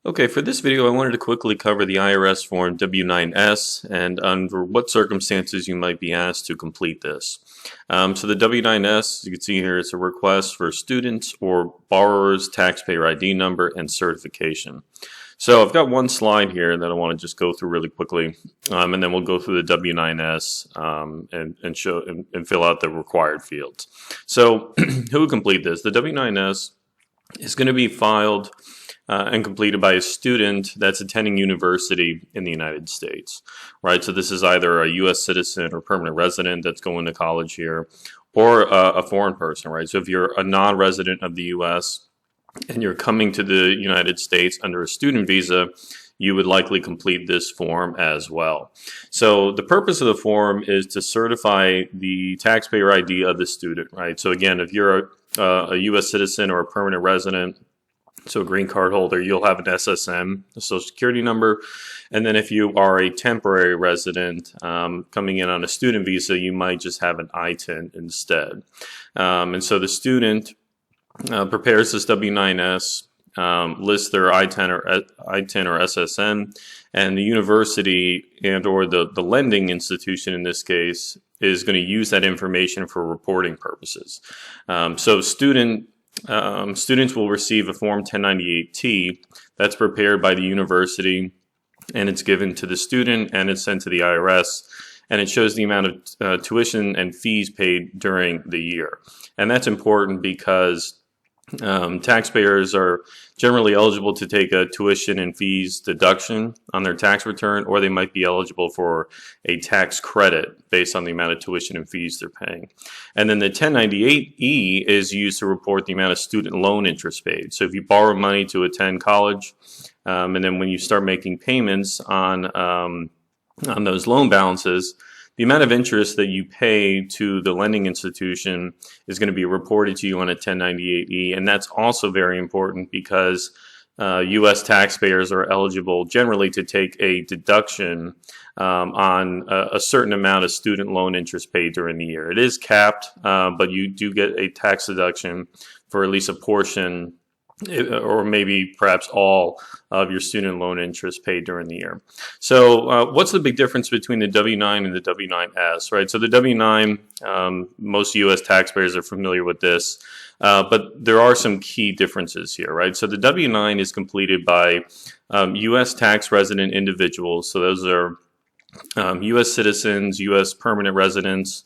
Okay, for this video, I wanted to quickly cover the IRS Form W-9S and under what circumstances you might be asked to complete this. So the W-9S, as you can see here, it's a request for students or borrowers' taxpayer ID number and certification. So I've got one slide here that I want to just go through really quickly, and then we'll go through the W-9S and show and fill out the required fields. So who will complete this? The W-9S is going to be filed and completed by a student that's attending university in the United States, right? So this is either a U.S. citizen or permanent resident that's going to college here, or a foreign person, right? So if you're a non-resident of the U.S. and you're coming to the United States under a student visa, you would likely complete this form as well. So the purpose of the form is to certify the taxpayer ID of the student, right? So again, if you're a U.S. citizen or a permanent resident, so a green card holder, you'll have an SSN, a social security number. And then if you are a temporary resident coming in on a student visa, you might just have an ITIN instead. And so the student prepares this W-9S, lists their ITIN or SSN, and the university and or the lending institution in this case is going to use that information for reporting purposes. So students will receive a Form 1098-T that's prepared by the university, and it's given to the student and it's sent to the IRS, and it shows the amount of tuition and fees paid during the year. And that's important because taxpayers are generally eligible to take a tuition and fees deduction on their tax return, or they might be eligible for a tax credit based on the amount of tuition and fees they're paying. And then the 1098-E is used to report the amount of student loan interest paid. So if you borrow money to attend college, and then when you start making payments on those loan balances, the amount of interest that you pay to the lending institution is going to be reported to you on a 1098-E, and that's also very important because U.S. taxpayers are eligible generally to take a deduction on a certain amount of student loan interest paid during the year. It is capped, but you do get a tax deduction for at least a portion or maybe perhaps all of your student loan interest paid during the year. So what's the big difference between the W-9 and the W-9S, right? So the W-9, most U.S. taxpayers are familiar with this, but there are some key differences here, right? So the W-9 is completed by U.S. tax resident individuals. So those are U.S. citizens, U.S. permanent residents,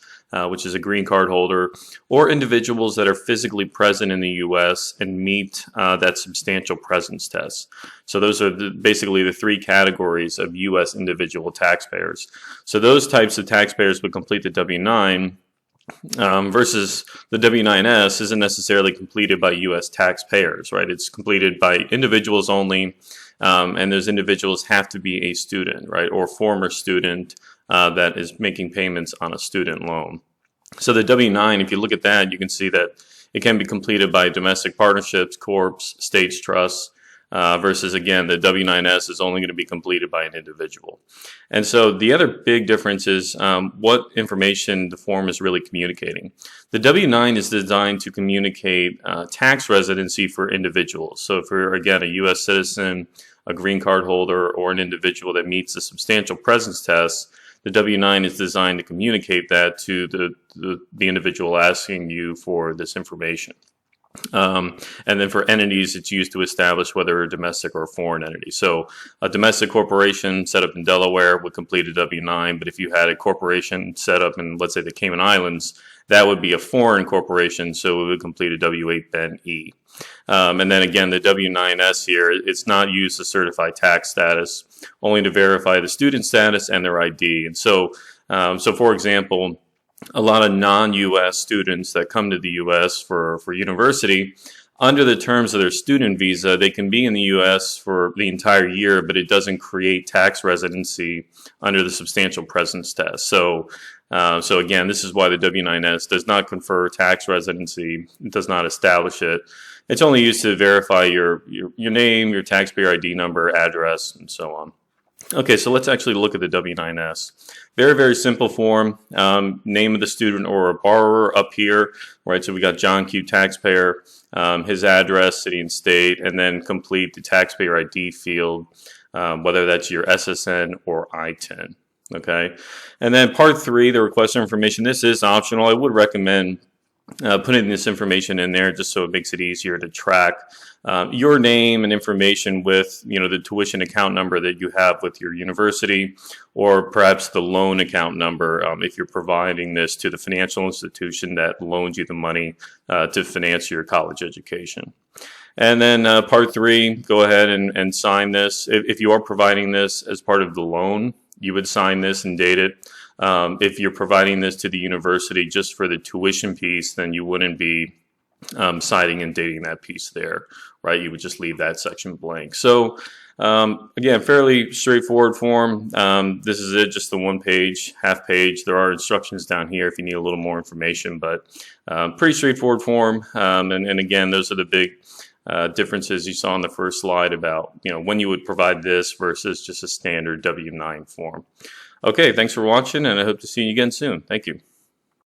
which is a green card holder, or individuals that are physically present in the U.S. and meet that substantial presence test. So those are basically the three categories of U.S. individual taxpayers. So those types of taxpayers would complete the W-9 versus the W-9S isn't necessarily completed by U.S. taxpayers, right? It's completed by individuals only, and those individuals have to be a student, right, or former student that is making payments on a student loan. So the W-9, if you look at that, you can see that it can be completed by domestic partnerships, corps, states, trusts, versus, again, the W-9S is only going to be completed by an individual. And so the other big difference is what information the form is really communicating. The W-9 is designed to communicate tax residency for individuals. So if you're, again, a U.S. citizen, a green card holder, or an individual that meets the substantial presence test, the W-9 is designed to communicate that to the individual asking you for this information. And then for entities, it's used to establish whether a domestic or a foreign entity. So a domestic corporation set up in Delaware would complete a W-9, but if you had a corporation set up in, let's say, the Cayman Islands, that would be a foreign corporation, so it would complete a W-8-Ben-E. And then again, the W-9S here, it's not used to certify tax status, only to verify the student status and their ID. And so, for example, a lot of non-U.S. students that come to the U.S. for university, under the terms of their student visa, they can be in the U.S. for the entire year, but it doesn't create tax residency under the substantial presence test. So again, this is why the W-9S does not confer tax residency. It does not establish it. It's only used to verify your name, your taxpayer ID number, address, and so on. Okay, so let's actually look at the W-9S. Very, very simple form. Name of the student or a borrower up here, right? So we got John Q. taxpayer, his address, city and state, and then complete the taxpayer ID field, whether that's your SSN or I-10. Okay, and then part 3, the request for information. This is optional. I would recommend putting this information in there just so it makes it easier to track your name and information with the tuition account number that you have with your university, or perhaps the loan account number if you're providing this to the financial institution that loans you the money to finance your college education. And then part 3, go ahead and sign this. If you are providing this as part of the loan, you would sign this and date it. If you're providing this to the university just for the tuition piece, then you wouldn't be signing and dating that piece there, right? You would just leave that section blank. So again, fairly straightforward form. This is it, just the 1 page, half page. There are instructions down here if you need a little more information, but pretty straightforward form. And again, those are the big differences you saw on the first slide about when you would provide this versus just a standard W-9 form. Okay, thanks for watching, and I hope to see you again soon. Thank you.